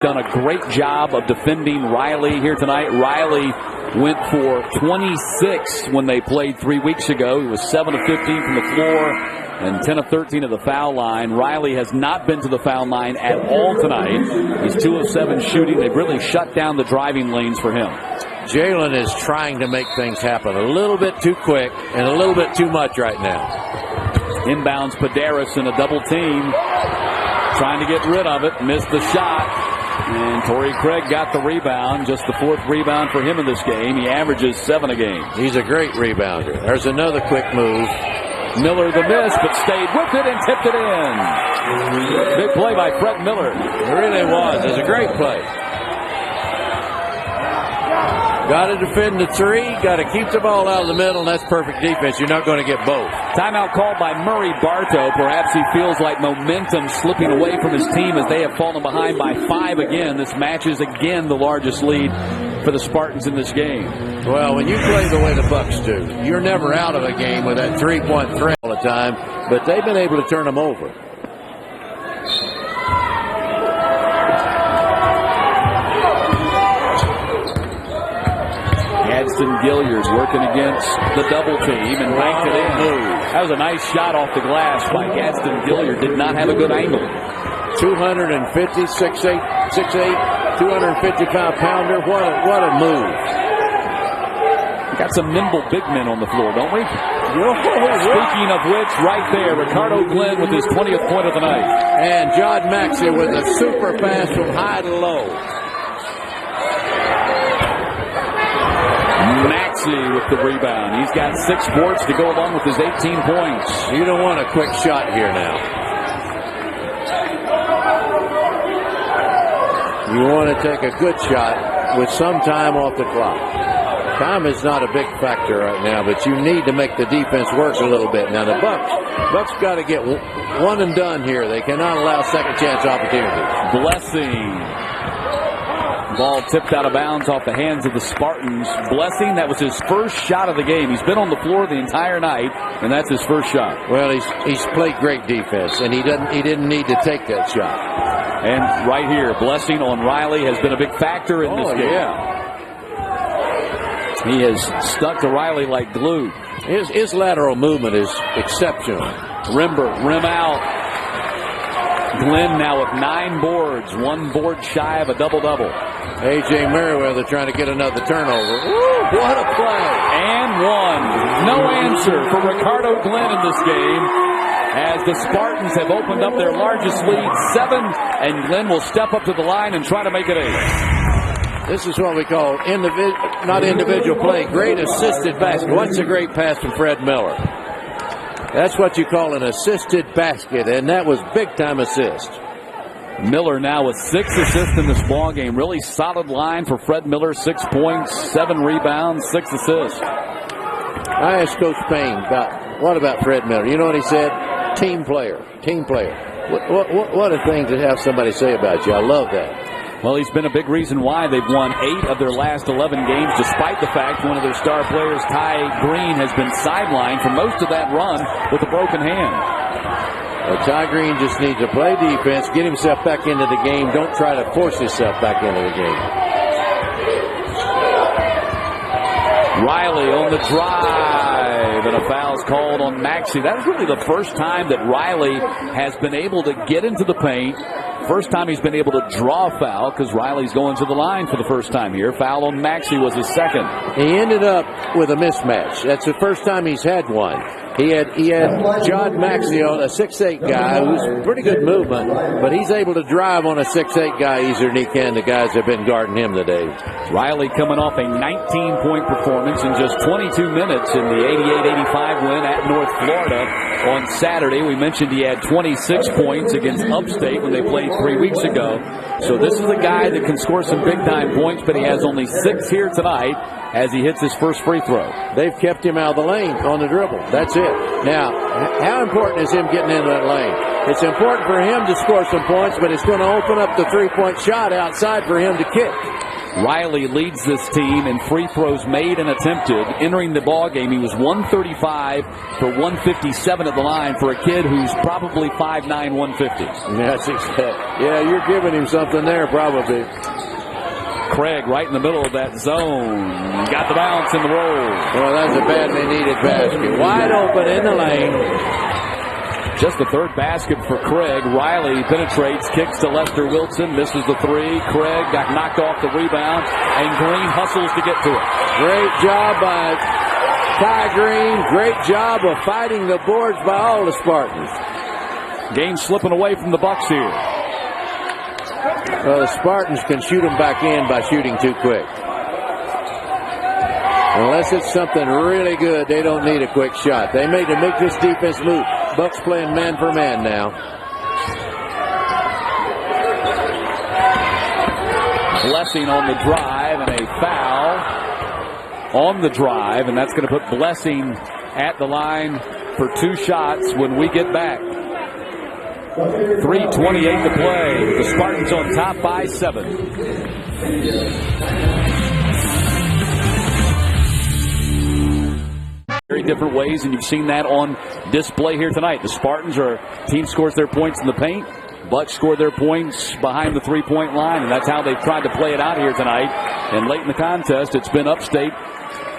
done a great job of defending Riley here tonight. Riley went for 26 when they played 3 weeks ago. He was 7 of 15 from the floor and 10 of 13 at the foul line. Riley has not been to the foul line at all tonight. He's 2 of 7 shooting. They've really shut down the driving lanes for him. Jalen is trying to make things happen a little bit too quick and a little bit too much right now. Inbounds Padaris in a double team. Trying to get rid of it. Missed the shot. And Torrey Craig got the rebound. Just the 4th rebound for him in this game. He averages 7 a game. He's a great rebounder. There's another quick move. Miller the miss, but stayed with it and tipped it in. Big play by Fred Miller. It really was. It was a great play. Got to defend the 3. Got to keep the ball out of the middle, and that's perfect defense. You're not going to get both. Timeout called by Murray Bartow. Perhaps he feels like momentum slipping away from his team as they have fallen behind by 5 again. This matches again the largest lead for the Spartans in this game. Well, when you play the way the Bucks do, you're never out of a game with that 3-point threat all the time, but they've been able to turn them over. Gadsden Gilliard working against the double team and banked it in. That was a nice shot off the glass by Gadsden Gilliard. Did not have a good angle. 250, 6'8", 255-pounder. What a move. Got some nimble big men on the floor, don't we? Speaking of which, right there, Ricardo Glenn with his 20th point of the night. And Jodd Maxey with a super pass from high to low. Maxey with the rebound. He's got 6 boards to go along with his 18 points. You don't want a quick shot here now. You want to take a good shot with some time off the clock. Time is not a big factor right now, but you need to make the defense work a little bit. Now the Bucks got to get one and done here. They cannot allow second chance opportunities. Blessing. Ball tipped out of bounds off the hands of the Spartans. Blessing, that was his first shot of the game. He's been on the floor the entire night, and that's his first shot. Well, he's played great defense, and he didn't need to take that shot. And right here, Blessing on Riley has been a big factor in this game. Yeah. He has stuck to Riley like glue. His lateral movement is exceptional. Rim out. Glenn now with 9 boards, 1 board shy of a double-double. A.J. Merriweather trying to get another turnover. Woo, what a play. And 1. No answer for Ricardo Glenn in this game as the Spartans have opened up their largest lead, 7, and Glenn will step up to the line and try to make it 8. This is what we call not individual play, great assisted basket. What's a great pass from Fred Miller? That's what you call an assisted basket, and that was big-time assist. Miller now with 6 assists in this ball game. Really solid line for Fred Miller. 6 points, 7 rebounds, 6 assists. I asked Coach Payne what about Fred Miller? You know what he said? Team player. Team player. What a thing to have somebody say about you. I love that. Well, he's been a big reason why they've won 8 of their last 11 games, despite the fact one of their star players, Ty Green, has been sidelined for most of that run with a broken hand. Well, Ty Green just needs to play defense, get himself back into the game. Don't try to force yourself back into the game. Riley on the drive, and a foul's called on Maxey. That's really the first time that Riley has been able to get into the paint. First time he's been able to draw a foul because Riley's going to the line for the first time here. Foul on Maxey was his 2nd. He ended up with a mismatch. That's the first time he's had one. He had Jodd Maxey, a 6'8" guy who's pretty good movement, but he's able to drive on a 6'8" guy easier than he can. The guys have been guarding him today. Riley coming off a 19-point performance in just 22 minutes in the 88-85 win at North Florida on Saturday. We mentioned he had 26 points against Upstate when they played 3 weeks ago. So this is a guy that can score some big-time points, but he has only 6 here tonight as he hits his first free throw. They've kept him out of the lane on the dribble. That's it. Now, how important is him getting into that lane? It's important for him to score some points, but it's going to open up the 3-point shot outside for him to kick. Riley leads this team in free throws made and attempted. Entering the ball game, he was 135 for 157 at the line for a kid who's probably 5'9", 150. That's exactly. Yeah, you're giving him something there, probably. Craig right in the middle of that zone. Got the bounce in the roll. Well, that's a badly needed basket. Wide open in the lane. Just the third basket for Craig. Riley penetrates, kicks to Lester Wilson, misses the three. Craig got knocked off the rebound, and Green hustles to get to it. Great job by Ty Green. Great job of fighting the boards by all the Spartans. Game slipping away from the Bucks here. Well, the Spartans can shoot them back in by shooting too quick. Unless it's something really good, they don't need a quick shot. They made to make this defense move. Bucks playing man for man now. Blessing on the drive and a foul on the drive, and that's going to put Blessing at the line for 2 shots when we get back. 3:28 to play. The Spartans on top by 7. Very different ways, and you've seen that on display here tonight. The Spartans team scores their points in the paint. Bucks score their points behind the 3-point line, and that's how they've tried to play it out here tonight. And late in the contest, it's been Upstate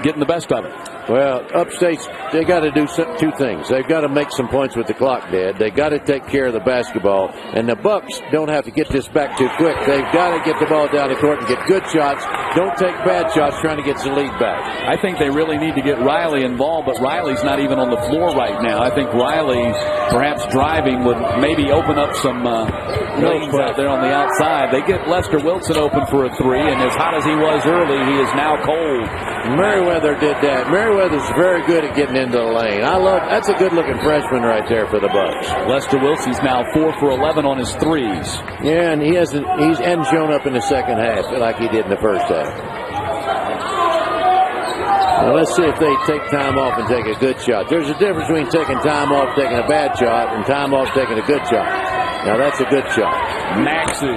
getting the best of it. Well, Upstate, they got to do 2 things. They've got to make some points with the clock dead. They got to take care of the basketball. And the Bucks don't have to get this back too quick. They've got to get the ball down the court and get good shots. Don't take bad shots trying to get the lead back. I think they really need to get Riley involved, but Riley's not even on the floor right now. I think Riley, perhaps driving, would maybe open up some lanes out there on the outside. They get Lester Wilson open for a 3, and as hot as he was early, he is now cold. Merriweather did that. Merriweather's very good at getting into the lane. That's a good-looking freshman right there for the Bucks. Lester Wilson's now 4 for 11 on his threes. Yeah, and he hasn't shown up in the second half like he did in the first half. Now let's see if they take time off and take a good shot. There's a difference between taking time off, taking a bad shot, and time off, taking a good shot. Now that's a good shot. Maxey.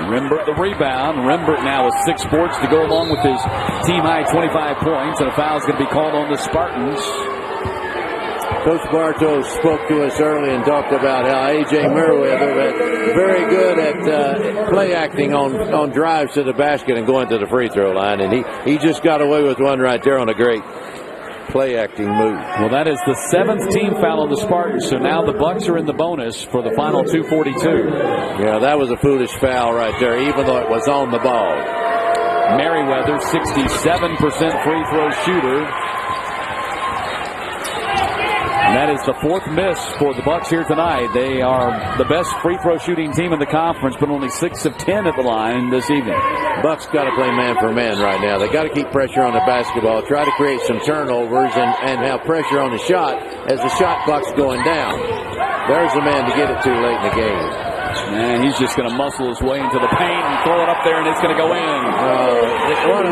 Rembert the rebound. Rembert now with 6 boards to go along with his team-high 25 points, and a foul is going to be called on the Spartans. Coach Bartow spoke to us early and talked about how A.J. Merriweather was very good at play acting on drives to the basket and going to the free throw line, and he just got away with one right there on a great play acting move. Well, that is the 7th team foul on the Spartans, so now the Bucks are in the bonus for the final 2:42. Yeah, that was a foolish foul right there, even though it was on the ball. Merriweather, 67% free throw shooter. And that is the 4th miss for the Bucks here tonight. They are the best free throw shooting team in the conference, but only 6 of 10 at the line this evening. Bucks got to play man for man right now. They got to keep pressure on the basketball, try to create some turnovers, and have pressure on the shot as the shot clock's going down. There's the man to get it to late in the game. And he's just going to muscle his way into the paint and throw it up there, and it's going to go in.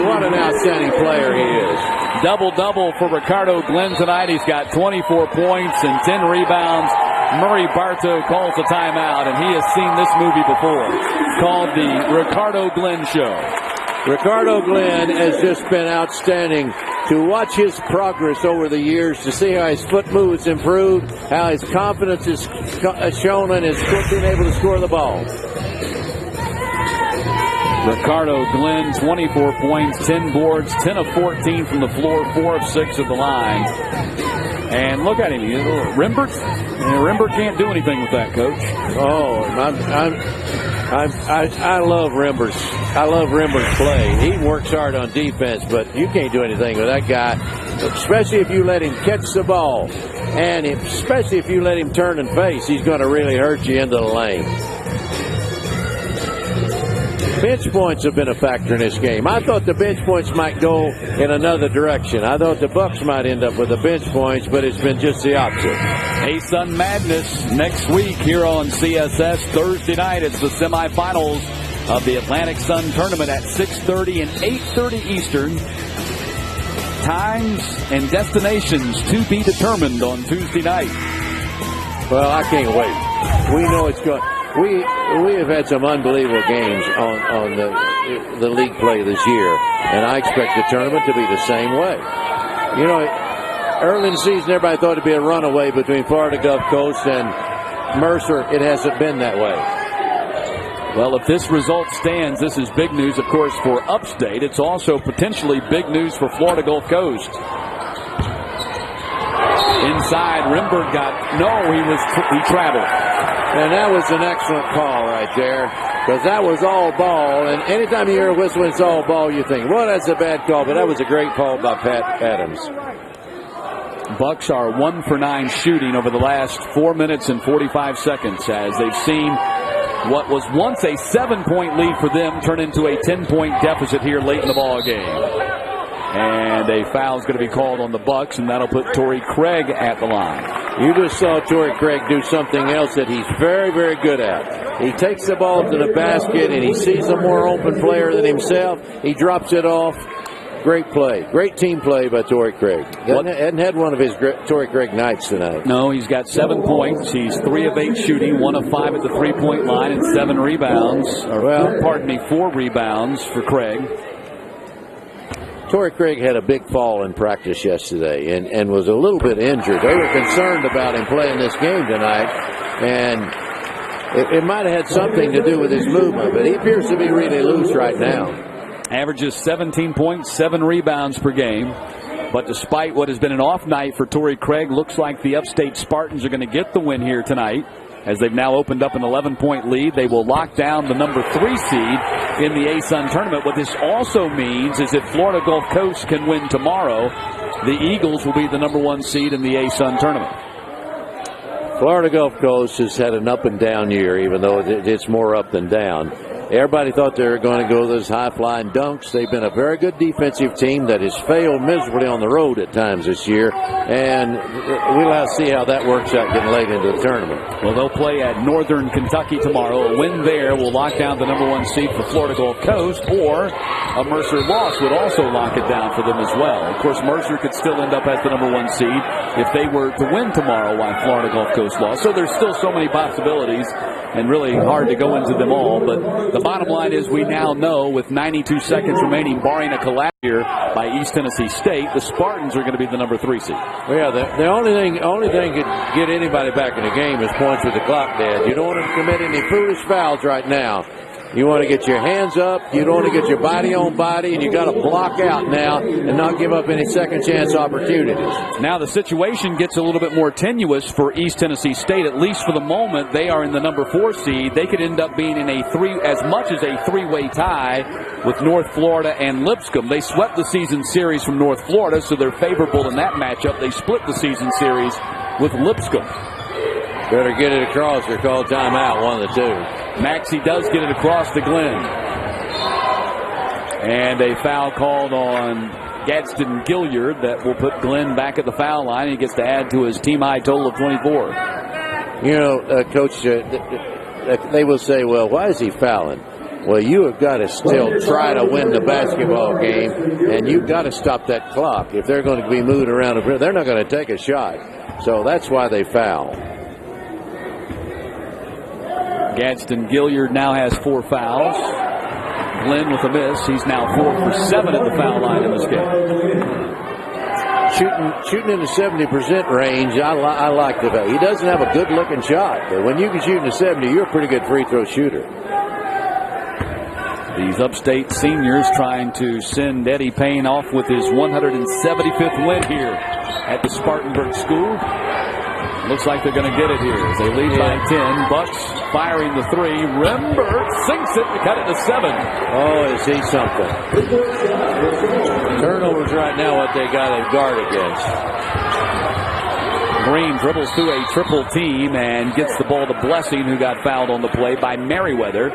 What an outstanding player he is. Double-double for Ricardo Glenn tonight. He's got 24 points and 10 rebounds. Murray Bartow calls a timeout, and he has seen this movie before. It's called the Ricardo Glenn Show. Ricardo Glenn has just been outstanding. To watch his progress over the years, to see how his foot moves improved, how his confidence is shown, and his being able to score the ball. Ricardo Glenn, 24 points, 10 boards, 10 of 14 from the floor, 4 of 6 at the line. And look at him. Rembert can't do anything with that, Coach. Oh, I love Rembert's. I love Rembert's play. He works hard on defense, but you can't do anything with that guy, especially if you let him catch the ball, and especially if you let him turn and face. He's going to really hurt you into the lane. Bench points have been a factor in this game. I thought the bench points might go in another direction. I thought the Bucks might end up with the bench points, but it's been just the opposite. A-Sun Madness next week here on CSS. Thursday night, it's the semifinals of the Atlantic Sun Tournament at 6:30 and 8:30 Eastern. Times and destinations to be determined on Tuesday night. Well, I can't wait. We know it's going. we have had some unbelievable games on the league play this year, and I expect the tournament to be the same way. You know, early in the season, everybody thought it'd be a runaway between Florida Gulf Coast and Mercer. It hasn't been that way. Well, if this result stands, this is big news, of course, for Upstate. It's also potentially big news for Florida Gulf Coast. Inside, Rimberg he traveled. And that was an excellent call right there, because that was all ball. And anytime you hear a whistle when it's all ball, you think, well, that's a bad call. But that was a great call by Pat Adams. Bucks are 1 for 9 shooting over the last 4 minutes and 45 seconds as they've seen what was once a 7-point lead for them turn into a 10-point deficit here late in the ball game. And a foul is going to be called on the Bucks, and that'll put Torrey Craig at the line. You just saw Torrey Craig do something else that he's very, very good at. He takes the ball to the basket, and he sees a more open player than himself. He drops it off. Great play. Great team play by Torrey Craig. Hadn't had one of his Torrey Craig nights tonight. No, he's got 7 points. He's 3 of 8 shooting, 1 of 5 at the three-point line, and 7 rebounds. 4 rebounds for Craig. Torrey Craig had a big fall in practice yesterday and was a little bit injured. They were concerned about him playing this game tonight, and it might have had something to do with his movement, but he appears to be really loose right now. Averages 17 points, 7 rebounds per game. But despite what has been an off night for Torrey Craig, looks like the Upstate Spartans are going to get the win here tonight. As they've now opened up an 11-point lead, they will lock down the number 3 seed in the ASUN tournament. What this also means is if Florida Gulf Coast can win tomorrow, the Eagles will be the number 1 seed in the ASUN tournament. Florida Gulf Coast has had an up and down year, even though it's more up than down. Everybody thought they were going to go those high-flying dunks. They've been a very good defensive team that has failed miserably on the road at times this year, and we'll have to see how that works out getting late into the tournament. Well, they'll play at Northern Kentucky tomorrow. A win there will lock down the number 1 seed for Florida Gulf Coast, or a Mercer loss would also lock it down for them as well. Of course, Mercer could still end up as the number 1 seed if they were to win tomorrow while Florida Gulf Coast lost. So there's still so many possibilities, and really hard to go into them all. But the bottom line is we now know with 92 seconds remaining, barring a collapse here by East Tennessee State, the Spartans are going to be the number 3 seed. Well, yeah, the only thing could get anybody back in the game is points with the clock dead. You don't want to commit any foolish fouls right now. You want to get your hands up. You don't want to get your body on body, and you got to block out now and not give up any second chance opportunities. Now the situation gets a little bit more tenuous for East Tennessee State, at least for the moment. They are in the number 4 seed. They could end up being in as much as a 3-way tie with North Florida and Lipscomb. They swept the season series from North Florida, so they're favorable in that matchup. They split the season series with Lipscomb. Better get it across or call timeout, one of the two. Maxey does get it across to Glenn. And a foul called on Gadsden Gilliard that will put Glenn back at the foul line. He gets to add to his team-high total of 24. You know, Coach, they will say, well, why is he fouling? Well, you have got to still try to win the basketball game, and you've got to stop that clock. If they're going to be moved around, they're not going to take a shot. So that's why they foul. Gadsden Gilliard now has 4 fouls. Glenn with a miss. He's now 4 for 7 at the foul line in this game. Shooting in the 70% range, I like the fact. He doesn't have a good-looking shot, but when you can shoot in the 70, you're a pretty good free throw shooter. These Upstate seniors trying to send Eddie Payne off with his 175th win here at the Spartanburg School. Looks like they're going to get it here as they lead by 10. Bucks firing the 3. Rimberg sinks it to cut it to 7. Oh, is he something? Turnovers right now what they got to guard against. Green dribbles through a triple team and gets the ball to Blessing, who got fouled on the play by Merriweather.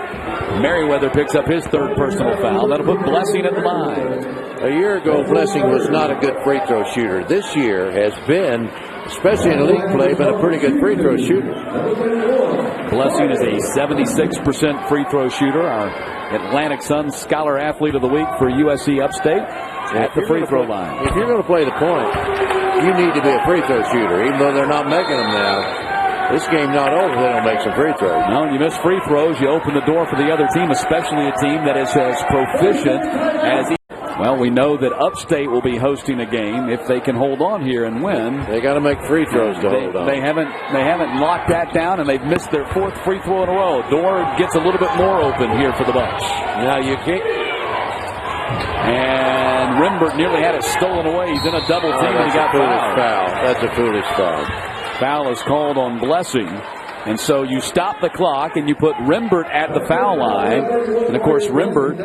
Merriweather picks up his 3rd personal foul. That'll put Blessing at the line. A year ago, Blessing was not a good free throw shooter. This year has been, especially in league play, been a pretty good free throw shooter. Blessing is a 76% free throw shooter. Our Atlantic Sun Scholar Athlete of the Week for USC Upstate at the free throw line. If you're going to play the point, you need to be a free throw shooter, even though they're not making them now. This game not over if they don't make some free throws. No, you miss free throws, you open the door for the other team, especially a team that is as proficient as. Well, we know that Upstate will be hosting a game if they can hold on here and win. They got to make free throws to hold on. They haven't locked that down, and they've missed their 4th free throw in a row. Door gets a little bit more open here for the Bucks. Now you can't. And Rimbert nearly had it stolen away. He's in a double team, and he got fouled. That's a foolish foul. Foul is called on Blessing. And so you stop the clock and you put Rimbert at the foul line. And, of course, Rimbert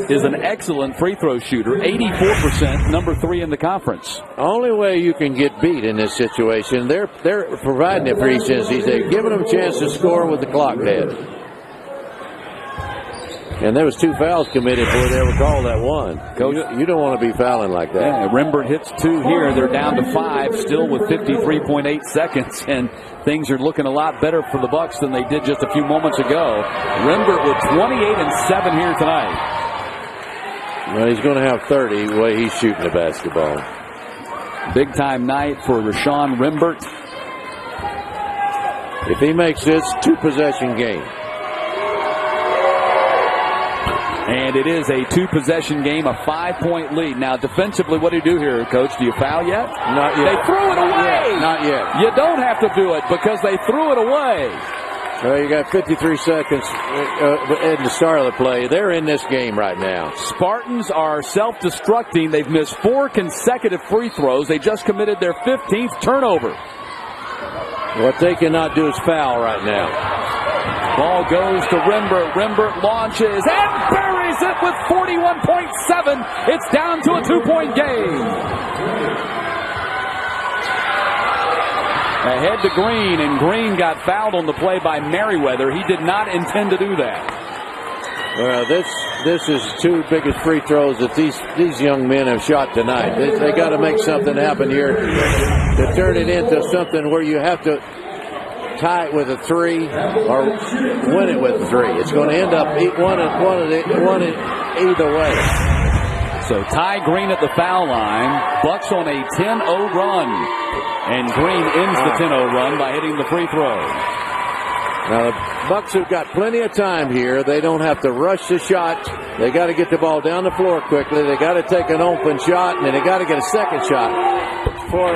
is an excellent free throw shooter, 84%, number 3 in the conference. Only way you can get beat in this situation, they're providing it for East Tennessee. They're giving them a chance to score with the clock dead. And there was 2 fouls committed before they ever called that one. Coach, you don't want to be fouling like that. Yeah, Rimbert hits 2 here. They're down to 5, still with 53.8 seconds, and things are looking a lot better for the Bucks than they did just a few moments ago. Rimbert with 28 and 7 here tonight. Well, he's going to have 30 the way he's shooting the basketball. Big time night for Rashawn Rimbert. If he makes this 2-possession game. And it is a 2-possession game, a 5-point lead. Now, defensively, what do you do here, Coach? Do you foul yet? Not yet. They threw it away. Not yet. You don't have to do it because they threw it away. Well, you got 53 seconds in the start of the play. They're in this game right now. Spartans are self-destructing. They've missed 4 consecutive free throws. They just committed their 15th turnover. What they cannot do is foul right now. Ball goes to Rimbert. Rimbert launches and buries it with 41.7. It's down to a 2-point game. Ahead to Green, and Green got fouled on the play by Merriweather. He did not intend to do that. Well, this is 2 biggest free throws that these young men have shot tonight. They got to make something happen here to turn it into something where you have to tie it with a 3 or win it with a 3. It's going to end up one either way. So Ty Green at the foul line. Bucks on a 10-0 run. And Green ends the 10-0 run by hitting the free throw. Now the Bucks have got plenty of time here. They don't have to rush the shot. They got to get the ball down the floor quickly. They got to take an open shot, and then they got to get a second shot. For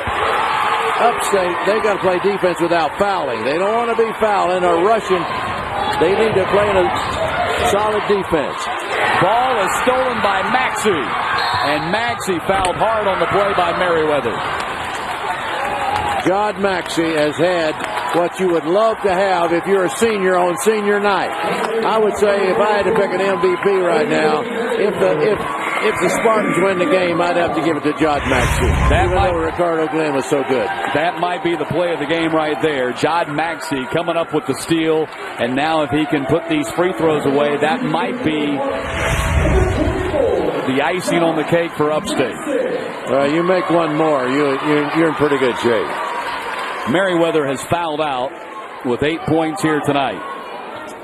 Upstate, they got to play defense without fouling. They don't want to be fouling or rushing. They need to play in a solid defense. Ball is stolen by Maxey, and Maxey fouled hard on the play by Merriweather. Jodd Maxey has had what you would love to have if you're a senior on senior night. I would say if I had to pick an MVP right now, if the Spartans win the game, I'd have to give it to Jodd Maxey. Even though Ricardo Glenn was so good. That might be the play of the game right there. Jodd Maxey coming up with the steal, and now if he can put these free throws away, that might be the icing on the cake for Upstate. Well, you make one more, you're in pretty good shape. Merriweather has fouled out with 8 points here tonight.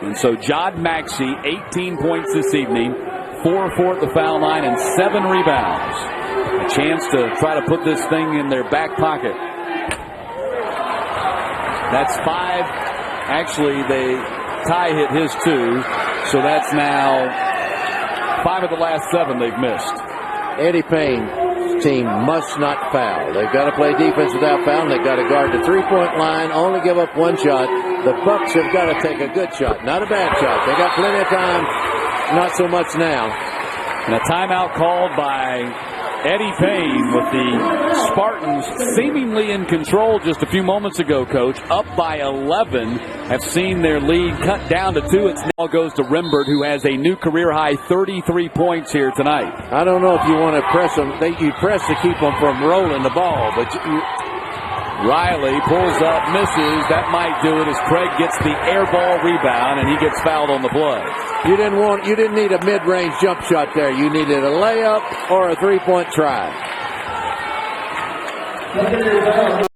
And so Jodd Maxey, 18 points this evening, 4-4 at the foul line, and 7 rebounds. A chance to try to put this thing in their back pocket. That's 5. Actually, Ty hit his 2, so that's now 5 of the last 7 they've missed. Eddie Payne's team must not foul. They've got to play defense without fouling. They've got to guard the 3-point line, only give up 1 shot. The Bucks have got to take a good shot, not a bad shot. They got plenty of time, not so much now. And a timeout called by Eddie Payne, with the Spartans seemingly in control just a few moments ago, Coach. Up by 11, have seen their lead cut down to 2. It now goes to Rimbert, who has a new career-high 33 points here tonight. I don't know if you want to press them. You press to keep them from rolling the ball, but Riley pulls up, misses. That might do it as Craig gets the air ball rebound, and he gets fouled on the play. You didn't need a mid-range jump shot there. You needed a layup or a 3-point try.